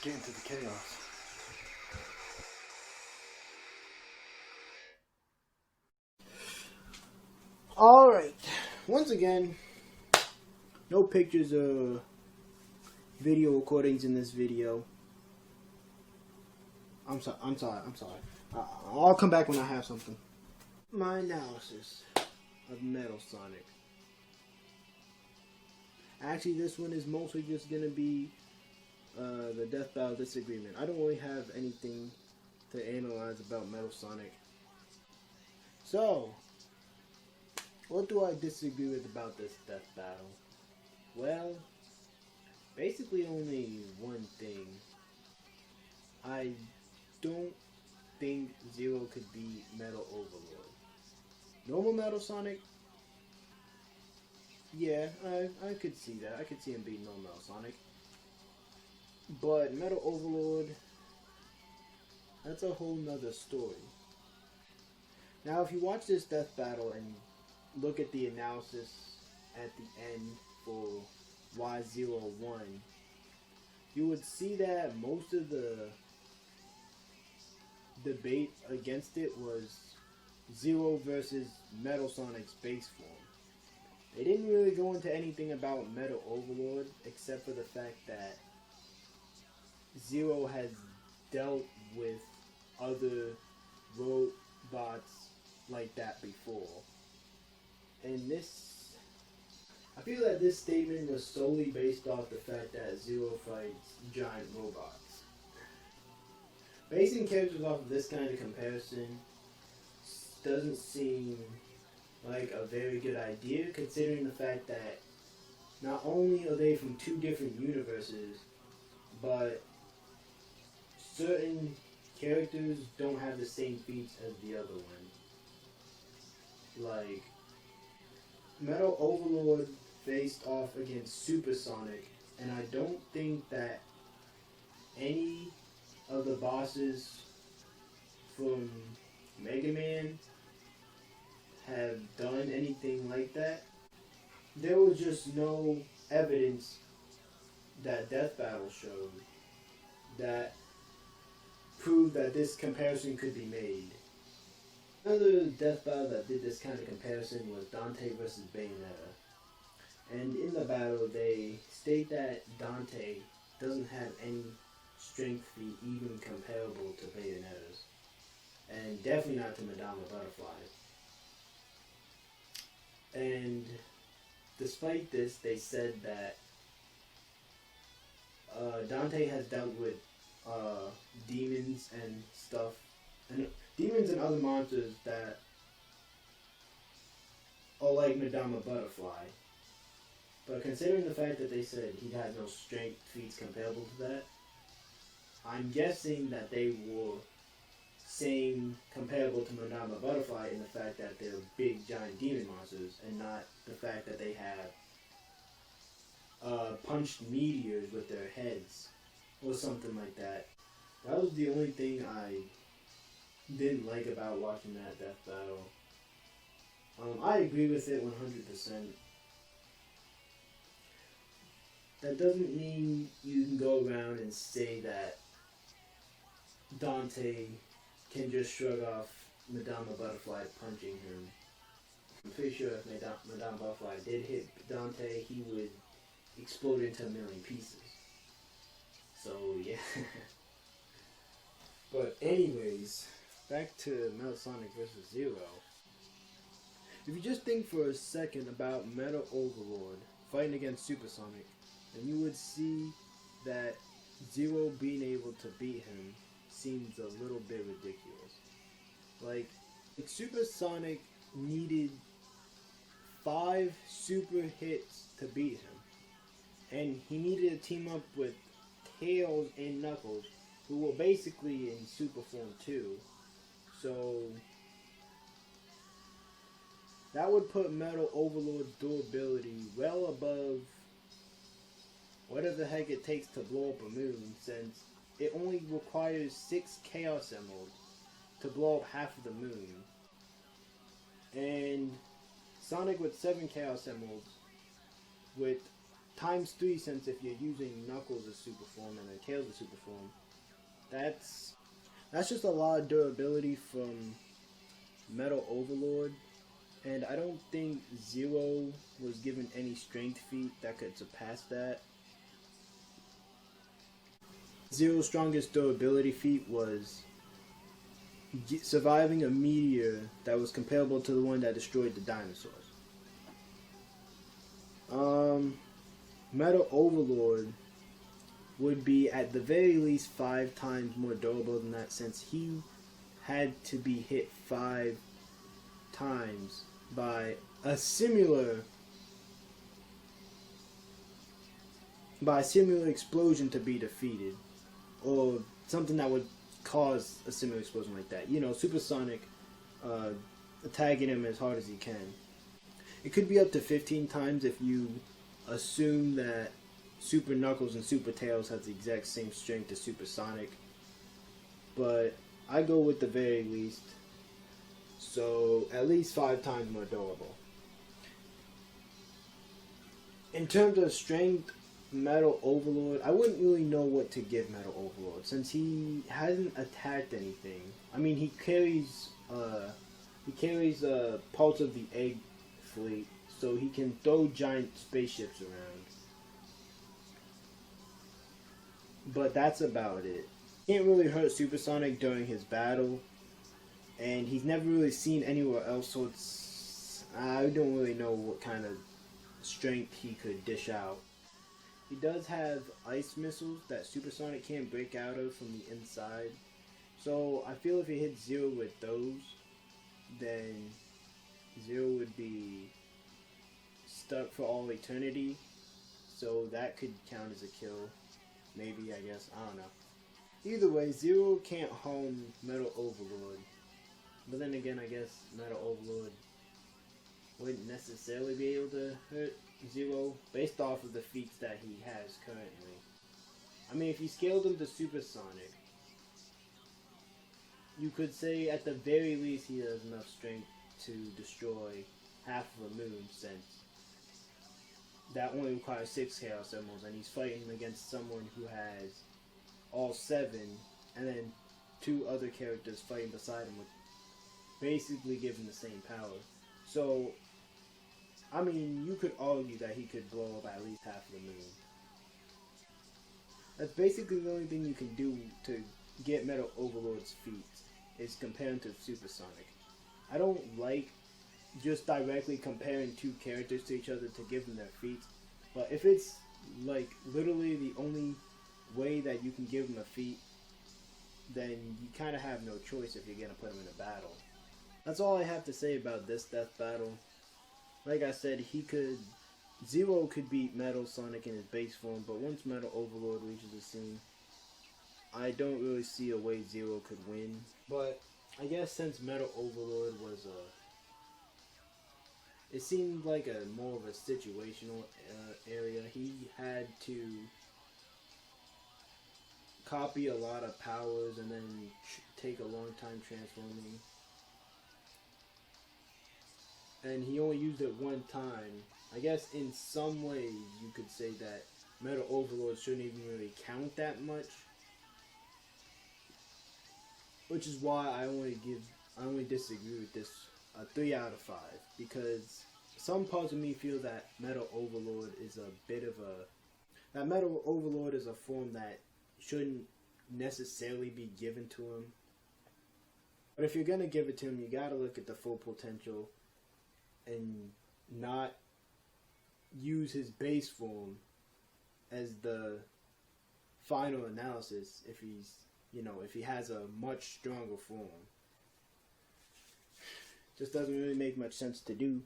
get into the chaos. Alright, once again, no pictures or video recordings in this video. I'm sorry. I'll come back when I have something. My analysis of Metal Sonic. Actually, this one is mostly just gonna be the Death Battle disagreement. I don't really have anything to analyze about Metal Sonic. So, what do I disagree with about this Death Battle? Well, basically only one thing. I don't think Zero could beat Metal Overlord. Normal Metal Sonic, yeah, I could see that. I could see him beating normal Metal Sonic. But Metal Overlord, that's a whole nother story. Now, if you watch this Death Battle and look at the analysis at the end for why Zero won, you would see that most of the debate against it was Zero versus Metal Sonic's base form. They didn't really go into anything about Metal Overlord except for the fact that Zero has dealt with other robots like that before. And I feel that this statement was solely based off the fact that Zero fights giant robots. Basing characters off of this kind of comparison doesn't seem like a very good idea, considering the fact that not only are they from two different universes, but certain characters don't have the same feats as the other one. Like, Metal Overlord faced off against Supersonic, and I don't think that any of the bosses from Mega Man have done anything like that. There was just no evidence that Death Battle showed that proved that this comparison could be made. Another Death Battle that did this kind of comparison was Dante versus Bayonetta. And in the battle, they state that Dante doesn't have any strength feat even comparable to Bayonetta's. And definitely not to Madama Butterfly. And despite this, they said that Dante has dealt with demons and stuff, and demons and other monsters that are like Madama Butterfly. But considering the fact that they said he has no strength feats comparable to that, I'm guessing that they were saying comparable to Madama Butterfly in the fact that they're big giant demon monsters, and not the fact that they have punched meteors with their heads or something like that. That was the only thing I didn't like about watching that Death Battle. I agree with it 100%. That doesn't mean you can go around and say that Dante can just shrug off Madama Butterfly punching him. I'm pretty sure if Madama Butterfly did hit Dante, he would explode into a million pieces. So, yeah. But anyways, back to Metal Sonic vs. Zero. If you just think for a second about Metal Overlord fighting against Supersonic, then you would see that Zero being able to beat him seems a little bit ridiculous. Like Supersonic needed 5 super hits to beat him. And he needed to team up with Tails and Knuckles, who were basically in super form too. So that would put Metal Overlord's durability well above whatever the heck it takes to blow up a moon, since it only requires 6 Chaos Emeralds to blow up half of the moon. And Sonic with 7 Chaos Emeralds with times 3, since if you're using Knuckles as super form and then Tails as super form, that's just a lot of durability from Metal Overlord. And I don't think Zero was given any strength feat that could surpass that. Zero's strongest durability feat was surviving a meteor that was comparable to the one that destroyed the dinosaurs. Metal Overlord would be at the very least 5 times more durable than that, since he had to be hit 5 times by a similar explosion to be defeated, or something that would cause a similar explosion like that. You know, Supersonic attacking him as hard as he can. It could be up to 15 times if you assume that Super Knuckles and Super Tails have the exact same strength as Supersonic. But I go with the very least. So at least 5 times more durable. In terms of strength, Metal Overlord, I wouldn't really know what to give Metal Overlord, since he hasn't attacked anything. I mean, he carries parts of the egg fleet, so he can throw giant spaceships around. But that's about it. Can't really hurt Supersonic during his battle, and he's never really seen anywhere else, so I don't really know what kind of strength he could dish out. He does have ice missiles that Supersonic can't break out of from the inside, so I feel if he hits Zero with those, then Zero would be stuck for all eternity, so that could count as a kill. Maybe, I guess, I don't know. Either way, Zero can't harm Metal Overlord. But then again, I guess Metal Overlord wouldn't necessarily be able to hurt Zero based off of the feats that he has currently. I mean, if you scaled him to Supersonic, you could say at the very least he has enough strength to destroy half of a moon, since that only requires 6 Chaos Emeralds, and he's fighting against someone who has all 7, and then 2 other characters fighting beside him with basically giving the same power. So, I mean, you could argue that he could blow up at least half of the moon. That's basically the only thing you can do to get Metal Overlord's feats, is compare him to Supersonic. I don't like just directly comparing 2 characters to each other to give them their feats, but if it's like literally the only way that you can give them a feat, then you kind of have no choice if you're going to put them in a battle. That's all I have to say about this death battle. Like I said, Zero could beat Metal Sonic in his base form, but once Metal Overlord reaches the scene, I don't really see a way Zero could win. But I guess since Metal Overlord was it seemed like a more of a situational area. He had to copy a lot of powers and then take a long time transforming. And he only used it one time. I guess in some ways you could say that Metal Overlord shouldn't even really count that much. Which is why I only disagree with this 3 out of 5, because some parts of me feel that Metal Overlord is a form that shouldn't necessarily be given to him. But if you're gonna give it to him, you gotta look at the full potential and not use his base form as the final analysis if he has a much stronger form. Just doesn't really make much sense to do.